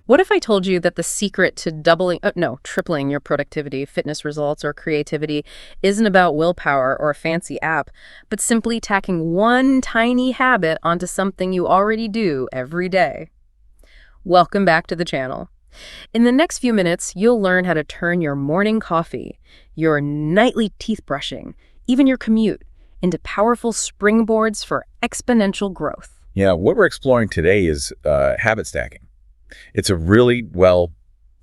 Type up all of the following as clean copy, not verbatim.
What if I told you that the secret to tripling your productivity, fitness results, or creativity isn't about willpower or a fancy app, but simply tacking one tiny habit onto something you already do every day? Welcome back to the channel. In the next few minutes, you'll learn how to turn your morning coffee, your nightly teeth brushing, even your commute, into powerful springboards for exponential growth. Yeah, what we're exploring today is habit stacking. It's a really,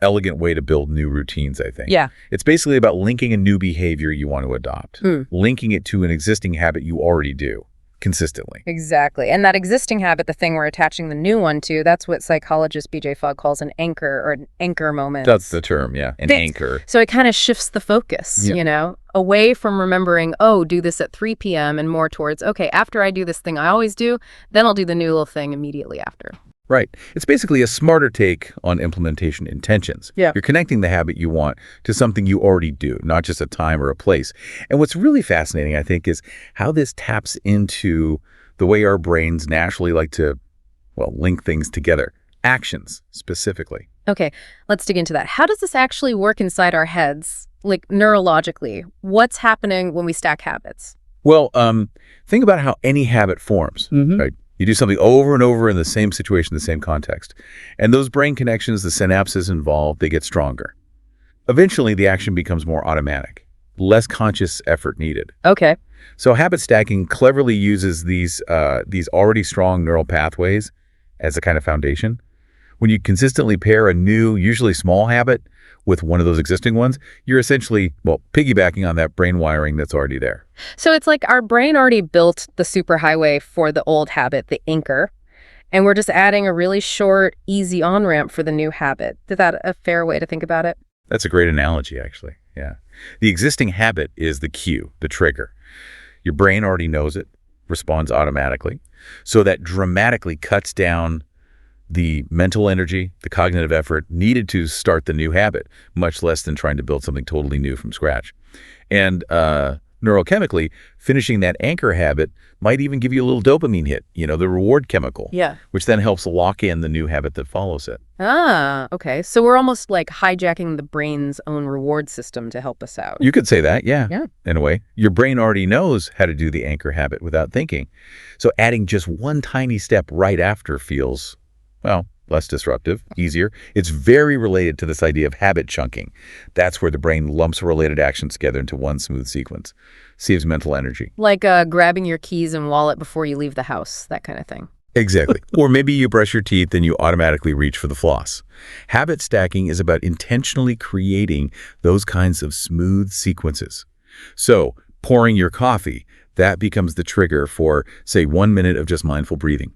elegant way to build new routines, I think. Yeah. It's basically about linking a new behavior you want to adopt, linking it to an existing habit you already do consistently. Exactly. And that existing habit, the thing we're attaching the new one to, that's what psychologist B.J. Fogg calls an anchor or an anchor moment. That's the term, yeah, an anchor. So it kind of shifts the focus, away from remembering, do this at 3 p.m. and more towards, okay, after I do this thing I always do, then I'll do the new little thing immediately after. Right. It's basically a smarter take on implementation intentions. Yeah. You're connecting the habit you want to something you already do, not just a time or a place. And what's really fascinating, I think, is how this taps into the way our brains naturally like to, link things together. Actions, specifically. Okay, let's dig into that. How does this actually work inside our heads, like neurologically? What's happening when we stack habits? Well, think about how any habit forms, right? You do something over and over in the same situation, the same context. And those brain connections, the synapses involved, they get stronger. Eventually, the action becomes more automatic, less conscious effort needed. Okay. So habit stacking cleverly uses these already strong neural pathways as a kind of foundation. When you consistently pair a new, usually small habit with one of those existing ones, you're essentially, piggybacking on that brain wiring that's already there. So it's like our brain already built the superhighway for the old habit, the anchor, and we're just adding a really short, easy on-ramp for the new habit. Is that a fair way to think about it? That's a great analogy, actually. Yeah. The existing habit is the cue, the trigger. Your brain already knows it, responds automatically. So that dramatically cuts down the mental energy, the cognitive effort needed to start the new habit, much less than trying to build something totally new from scratch. And neurochemically, finishing that anchor habit might even give you a little dopamine hit, the reward chemical, which then helps lock in the new habit that follows it. Ah, okay. So we're almost like hijacking the brain's own reward system to help us out. You could say that, yeah, in a way. Your brain already knows how to do the anchor habit without thinking. So adding just one tiny step right after feels, less disruptive, easier. It's very related to this idea of habit chunking. That's where the brain lumps related actions together into one smooth sequence. Saves mental energy. Like grabbing your keys and wallet before you leave the house, that kind of thing. Exactly. Or maybe you brush your teeth and you automatically reach for the floss. Habit stacking is about intentionally creating those kinds of smooth sequences. So pouring your coffee, that becomes the trigger for, say, 1 minute of just mindful breathing.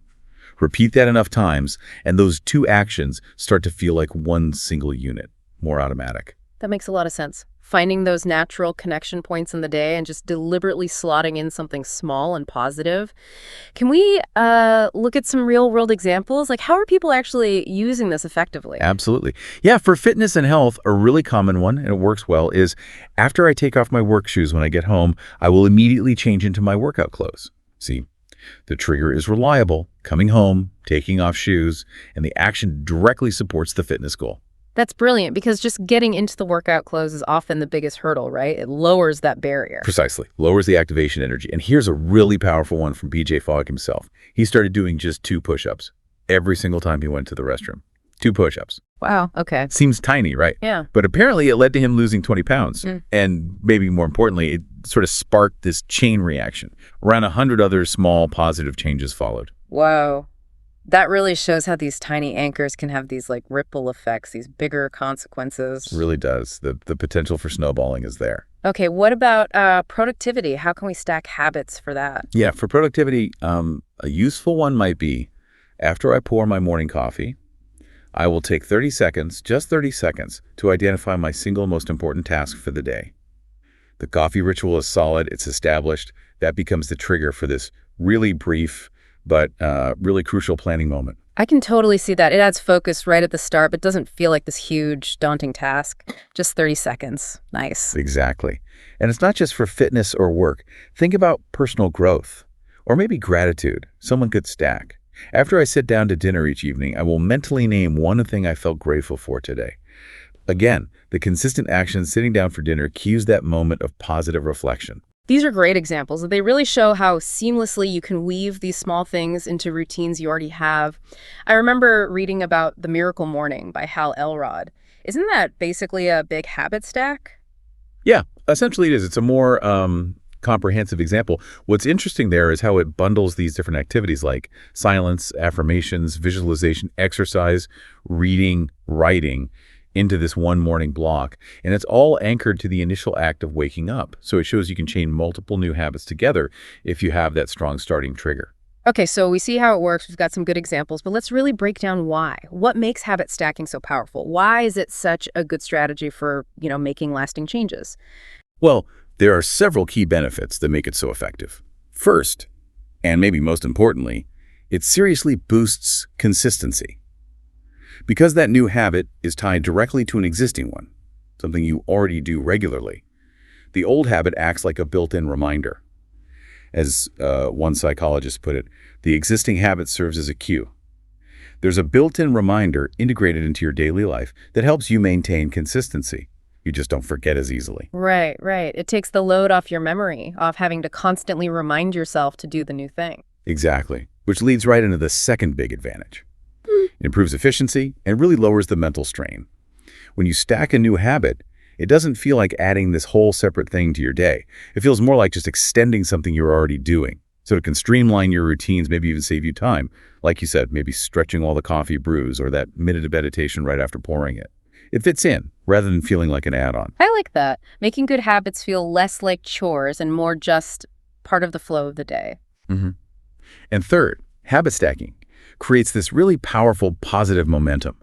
Repeat that enough times, and those two actions start to feel like one single unit, more automatic. That makes a lot of sense. Finding those natural connection points in the day and just deliberately slotting in something small and positive. Can we look at some real-world examples? Like, how are people actually using this effectively? Absolutely. Yeah, for fitness and health, a really common one, and it works well, is after I take off my work shoes when I get home, I will immediately change into my workout clothes. See? The trigger is reliable, coming home, taking off shoes, and the action directly supports the fitness goal. That's brilliant because just getting into the workout clothes is often the biggest hurdle, right? It lowers that barrier. Precisely. Lowers the activation energy. And here's a really powerful one from B.J. Fogg himself. He started doing just 2 push-ups every single time he went to the restroom. 2 push-ups. Wow, okay. Seems tiny, right? Yeah. But apparently it led to him losing 20 pounds. And maybe more importantly, it sort of sparked this chain reaction. Around 100 other small positive changes followed. Whoa. That really shows how these tiny anchors can have these like ripple effects, these bigger consequences. It really does. The potential for snowballing is there. Okay, what about productivity? How can we stack habits for that? Yeah, for productivity, a useful one might be after I pour my morning coffee, I will take 30 seconds, just 30 seconds, to identify my single most important task for the day. The coffee ritual is solid, it's established. That becomes the trigger for this really brief but really crucial planning moment. I can totally see that. It adds focus right at the start, but doesn't feel like this huge, daunting task. Just 30 seconds. Nice. Exactly. And it's not just for fitness or work. Think about personal growth or maybe gratitude. Someone could stack. After I sit down to dinner each evening, I will mentally name one thing I felt grateful for today. Again, the consistent action sitting down for dinner cues that moment of positive reflection. These are great examples. They really show how seamlessly you can weave these small things into routines you already have. I remember reading about The Miracle Morning by Hal Elrod. Isn't that basically a big habit stack? Yeah, essentially it is. It's a more comprehensive example. What's interesting there is how it bundles these different activities like silence, affirmations, visualization, exercise, reading, writing into this one morning block. And it's all anchored to the initial act of waking up. So it shows you can chain multiple new habits together if you have that strong starting trigger. Okay, so we see how it works. We've got some good examples, but let's really break down why. What makes habit stacking so powerful? Why is it such a good strategy for, making lasting changes? Well, there are several key benefits that make it so effective. First, and maybe most importantly, it seriously boosts consistency. Because that new habit is tied directly to an existing one, something you already do regularly, the old habit acts like a built-in reminder. As one psychologist put it, the existing habit serves as a cue. There's a built-in reminder integrated into your daily life that helps you maintain consistency. You just don't forget as easily. Right, right. It takes the load off your memory, off having to constantly remind yourself to do the new thing. Exactly, which leads right into the second big advantage. It improves efficiency and really lowers the mental strain. When you stack a new habit, it doesn't feel like adding this whole separate thing to your day. It feels more like just extending something you're already doing. So it can streamline your routines, maybe even save you time. Like you said, maybe stretching while the coffee brews or that minute of meditation right after pouring it. It fits in rather than feeling like an add-on. I like that. Making good habits feel less like chores and more just part of the flow of the day. And third, habit stacking creates this really powerful positive momentum.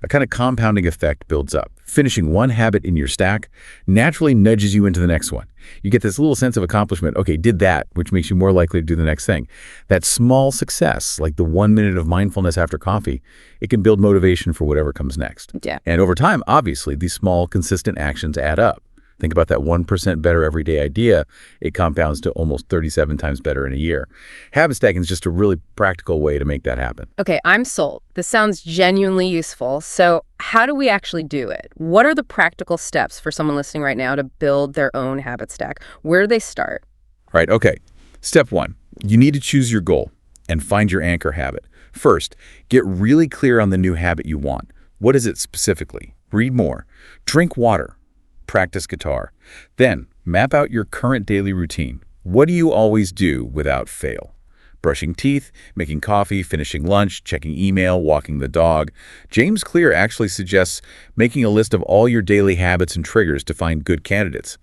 A kind of compounding effect builds up. Finishing one habit in your stack naturally nudges you into the next one. You get this little sense of accomplishment. Okay, did that, which makes you more likely to do the next thing. That small success, like the 1 minute of mindfulness after coffee, it can build motivation for whatever comes next. Yeah. And over time, obviously, these small, consistent actions add up. Think about that 1% better everyday idea. It compounds to almost 37 times better in a year. Habit stacking is just a really practical way to make that happen. Okay, I'm sold. This sounds genuinely useful. So how do we actually do it? What are the practical steps for someone listening right now to build their own habit stack? Where do they start? Right, okay. Step one, you need to choose your goal and find your anchor habit. First, get really clear on the new habit you want. What is it specifically? Read more. Drink water. Practice guitar. Then, map out your current daily routine. What do you always do without fail? Brushing teeth, making coffee, finishing lunch, checking email, walking the dog. James Clear actually suggests making a list of all your daily habits and triggers to find good candidates.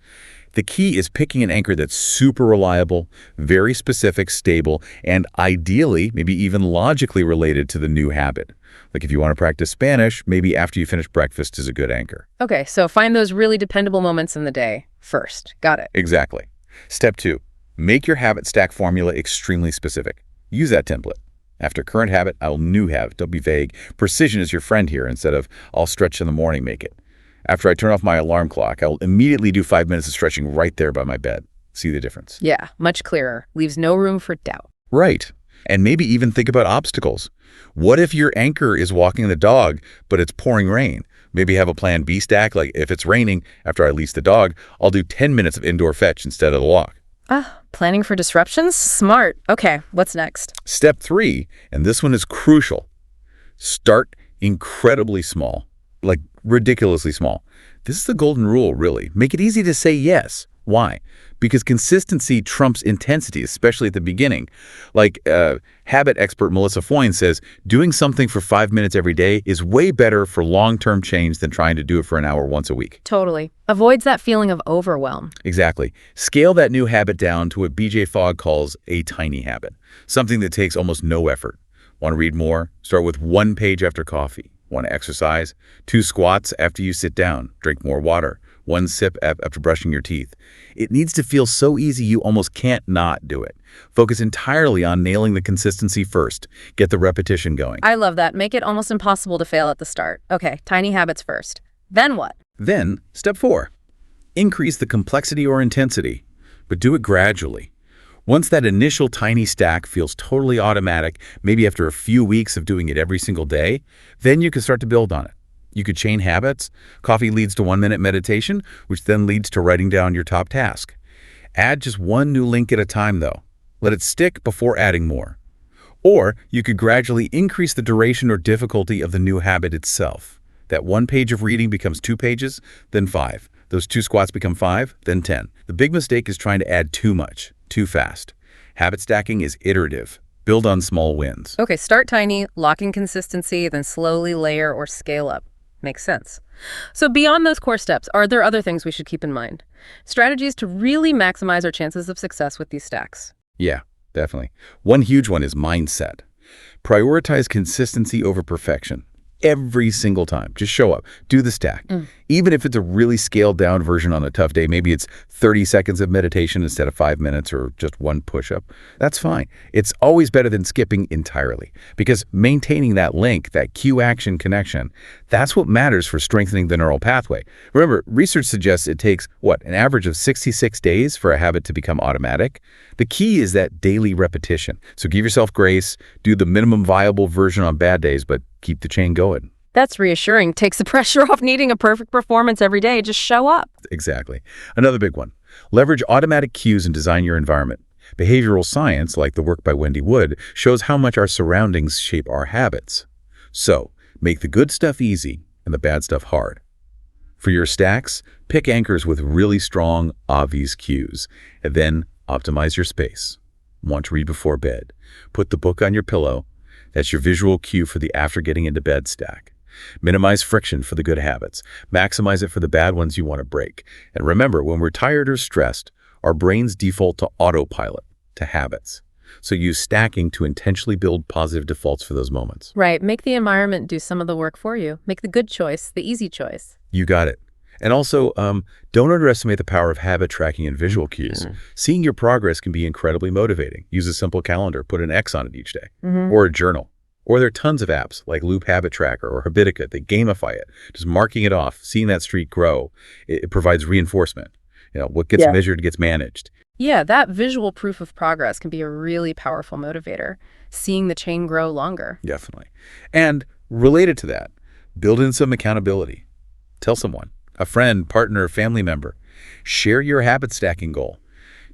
The key is picking an anchor that's super reliable, very specific, stable, and ideally, maybe even logically related to the new habit. Like if you want to practice Spanish, maybe after you finish breakfast is a good anchor. Okay, so find those really dependable moments in the day first. Got it. Exactly. Step two, make your habit stack formula extremely specific. Use that template. After current habit, I'll new habit. Don't be vague. Precision is your friend here instead of I'll stretch in the morning, make it. After I turn off my alarm clock, I'll immediately do 5 minutes of stretching right there by my bed. See the difference? Yeah, much clearer. Leaves no room for doubt. Right. And maybe even think about obstacles. What if your anchor is walking the dog, but it's pouring rain? Maybe have a plan B stack, like if it's raining, after I leash the dog, I'll do 10 minutes of indoor fetch instead of the walk. Planning for disruptions? Smart. Okay, what's next? Step three, and this one is crucial. Start incredibly small, like ridiculously small. This is the golden rule, really. Make it easy to say yes. Why? Because consistency trumps intensity, especially at the beginning. Like habit expert Melissa Foyne says, doing something for 5 minutes every day is way better for long-term change than trying to do it for an hour once a week. Totally. Avoids that feeling of overwhelm. Exactly. Scale that new habit down to what BJ Fogg calls a tiny habit, something that takes almost no effort. Want to read more? Start with 1 page after coffee. Want to exercise? 2 squats after you sit down. Drink more water. 1 sip after brushing your teeth. It needs to feel so easy you almost can't not do it. Focus entirely on nailing the consistency first. Get the repetition going. I love that. Make it almost impossible to fail at the start. Okay, tiny habits first. Then what? Then, step 4. Increase the complexity or intensity, but do it gradually. Once that initial tiny stack feels totally automatic, maybe after a few weeks of doing it every single day, then you can start to build on it. You could chain habits. Coffee leads to 1-minute meditation, which then leads to writing down your top task. Add just one new link at a time, though. Let it stick before adding more. Or you could gradually increase the duration or difficulty of the new habit itself. That 1 page of reading becomes 2 pages, then 5. Those 2 squats become 5, then 10. The big mistake is trying to add too much, too fast. Habit stacking is iterative. Build on small wins. Okay, start tiny, lock in consistency, then slowly layer or scale up. Makes sense. So beyond those core steps, are there other things we should keep in mind? Strategies to really maximize our chances of success with these stacks. Yeah, definitely. One huge one is mindset. Prioritize consistency over perfection. Every single time. Just show up. Do the stack. Even if it's a really scaled down version on a tough day, maybe it's 30 seconds of meditation instead of 5 minutes or just 1 push-up. That's fine. It's always better than skipping entirely because maintaining that link, that cue-action connection, that's what matters for strengthening the neural pathway. Remember, research suggests it takes, an average of 66 days for a habit to become automatic. The key is that daily repetition. So give yourself grace, do the minimum viable version on bad days, but keep the chain going. That's reassuring. Takes the pressure off needing a perfect performance every day. Just show up. Exactly. Another big one. Leverage automatic cues and design your environment. Behavioral science, like the work by Wendy Wood, shows how much our surroundings shape our habits. So, make the good stuff easy and the bad stuff hard. For your stacks, pick anchors with really strong, obvious cues, and then optimize your space. Want to read before bed? Put the book on your pillow. That's your visual cue for the after getting into bed stack. Minimize friction for the good habits. Maximize it for the bad ones you want to break. And remember, when we're tired or stressed, our brains default to autopilot, to habits. So use stacking to intentionally build positive defaults for those moments. Right. Make the environment do some of the work for you. Make the good choice the easy choice. You got it. And also, don't underestimate the power of habit tracking and visual cues. Seeing your progress can be incredibly motivating. Use a simple calendar, put an X on it each day, or a journal. Or there are tons of apps like Loop Habit Tracker or Habitica that gamify it. Just marking it off, seeing that streak grow, it provides reinforcement. What gets measured gets managed. Yeah, that visual proof of progress can be a really powerful motivator, seeing the chain grow longer. Definitely. And related to that, build in some accountability. Tell someone. A friend, partner, family member. Share your habit stacking goal.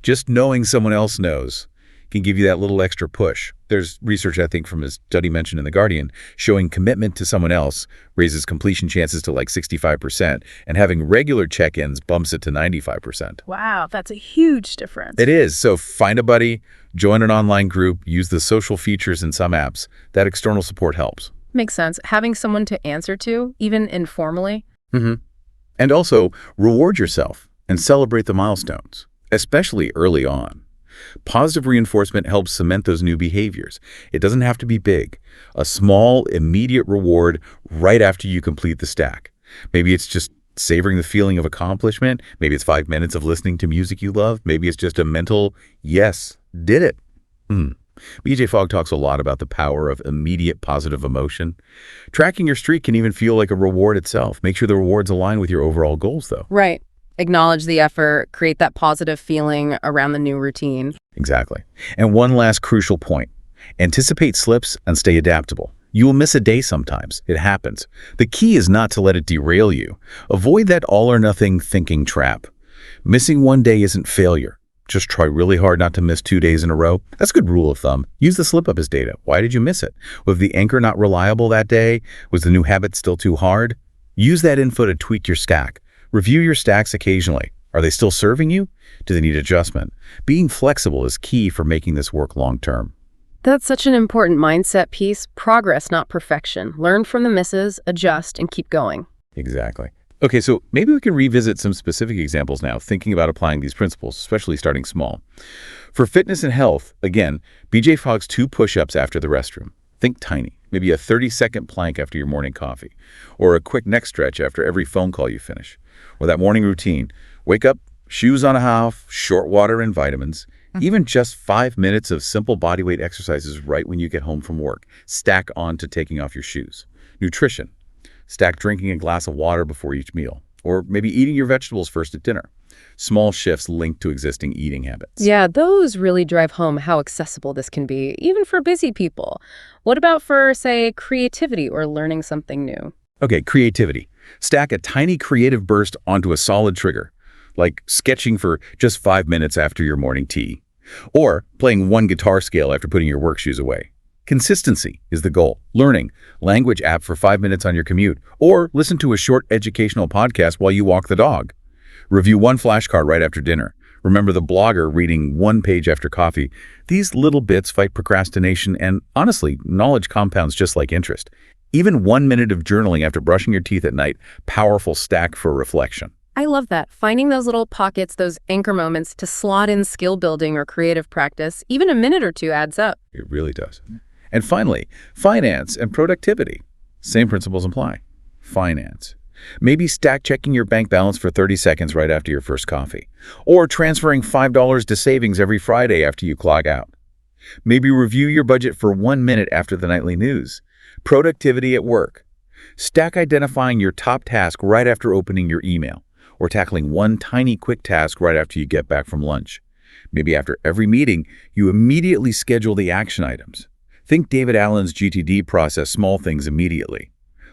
Just knowing someone else knows can give you that little extra push. There's research, I think, from a study mentioned in The Guardian, showing commitment to someone else raises completion chances to like 65%, and having regular check-ins bumps it to 95%. Wow, that's a huge difference. It is. So find a buddy, join an online group, use the social features in some apps. That external support helps. Makes sense. Having someone to answer to, even informally. And also, reward yourself and celebrate the milestones, especially early on. Positive reinforcement helps cement those new behaviors. It doesn't have to be big. A small, immediate reward right after you complete the stack. Maybe it's just savoring the feeling of accomplishment. Maybe it's 5 minutes of listening to music you love. Maybe it's just a mental, yes, did it. BJ Fogg talks a lot about the power of immediate positive emotion. Tracking your streak can even feel like a reward itself. Make sure the rewards align with your overall goals, though. Right. Acknowledge the effort, create that positive feeling around the new routine. Exactly. And one last crucial point. Anticipate slips and stay adaptable. You will miss a day sometimes. It happens. The key is not to let it derail you. Avoid that all-or-nothing thinking trap. Missing one day isn't failure. Just try really hard not to miss 2 days in a row. That's a good rule of thumb. Use the slip-up as data. Why did you miss it? Was the anchor not reliable that day? Was the new habit still too hard? Use that info to tweak your stack. Review your stacks occasionally. Are they still serving you? Do they need adjustment? Being flexible is key for making this work long-term. That's such an important mindset piece. Progress, not perfection. Learn from the misses, adjust, and keep going. Exactly. Okay, so maybe we can revisit some specific examples now, thinking about applying these principles, especially starting small. For fitness and health, again, BJ Fogg's 2 push-ups after the restroom. Think tiny. Maybe a 30-second plank after your morning coffee, or a quick neck stretch after every phone call you finish, or that morning routine. Wake up, shoes on a half, short water and vitamins, even just 5 minutes of simple bodyweight exercises right when you get home from work. Stack on to taking off your shoes. Nutrition. Stack drinking a glass of water before each meal, or maybe eating your vegetables first at dinner. Small shifts linked to existing eating habits. Yeah, those really drive home how accessible this can be, even for busy people. What about for, say, creativity or learning something new? Okay, creativity. Stack a tiny creative burst onto a solid trigger, like sketching for just 5 minutes after your morning tea, or playing one guitar scale after putting your work shoes away. Consistency is the goal. Learning, language app for 5 minutes on your commute, or listen to a short educational podcast while you walk the dog. Review one flashcard right after dinner. Remember the blogger reading one page after coffee. These little bits fight procrastination, and honestly, knowledge compounds just like interest. Even 1 minute of journaling after brushing your teeth at night, powerful stack for reflection. I love that. Finding those little pockets, those anchor moments to slot in skill building or creative practice, even a minute or two adds up. It really does. And finally, finance and productivity. Same principles apply. Finance. Maybe stack checking your bank balance for 30 seconds right after your first coffee, or transferring $5 to savings every Friday after you clog out. Maybe review your budget for 1 minute after the nightly news. Productivity at work. Stack identifying your top task right after opening your email, or tackling one tiny quick task right after you get back from lunch. Maybe after every meeting, you immediately schedule the action items. Think David Allen's GTD process, small things immediately.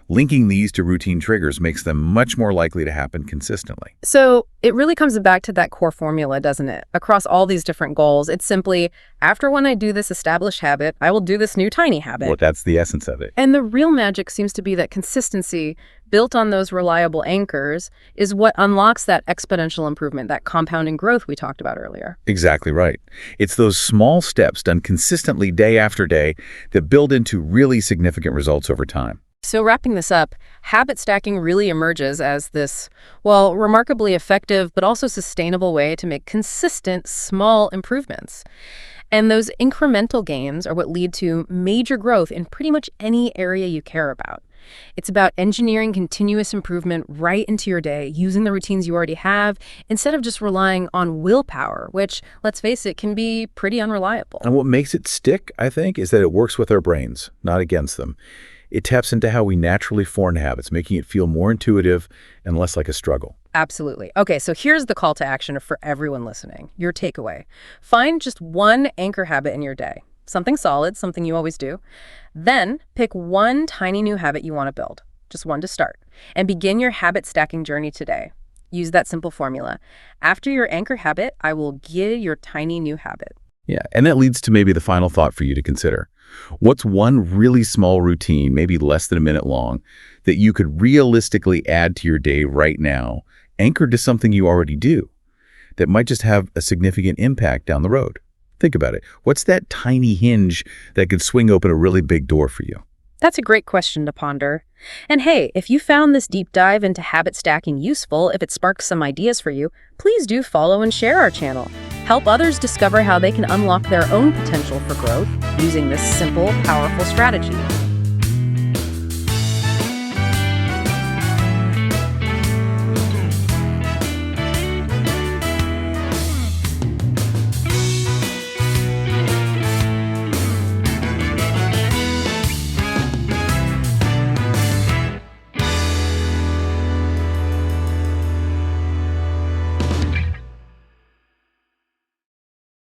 Linking these to routine triggers makes them much more likely to happen consistently. So it really comes back to that core formula, doesn't it? Across all these different goals, it's simply, after when I do this established habit, I will do this new tiny habit. Well, that's the essence of it. And the real magic seems to be that consistency, built on those reliable anchors, is what unlocks that exponential improvement, that compounding growth we talked about earlier. Exactly right. It's those small steps done consistently day after day that build into really significant results over time. So wrapping this up, habit stacking really emerges as this, well, remarkably effective but also sustainable way to make consistent, small improvements. And those incremental gains are what lead to major growth in pretty much any area you care about. It's about engineering continuous improvement right into your day, using the routines you already have, instead of just relying on willpower, which, let's face it, can be pretty unreliable. And what makes it stick, I think, is that it works with our brains, not against them. It taps into how we naturally form habits, making it feel more intuitive and less like a struggle. Absolutely. Okay, so here's the call to action for everyone listening. Your takeaway. Find just one anchor habit in your day. Something solid, something you always do. Then pick one tiny new habit you want to build. Just one to start. And begin your habit stacking journey today. Use that simple formula. After your anchor habit, I will give your tiny new habit. Yeah, and that leads to maybe the final thought for you to consider. What's one really small routine, maybe less than a minute long, that you could realistically add to your day right now, anchored to something you already do, that might just have a significant impact down the road? Think about it. What's that tiny hinge that could swing open a really big door for you? That's a great question to ponder. And hey, if you found this deep dive into habit stacking useful, if it sparks some ideas for you, please do follow and share our channel. Help others discover how they can unlock their own potential for growth using this simple, powerful strategy.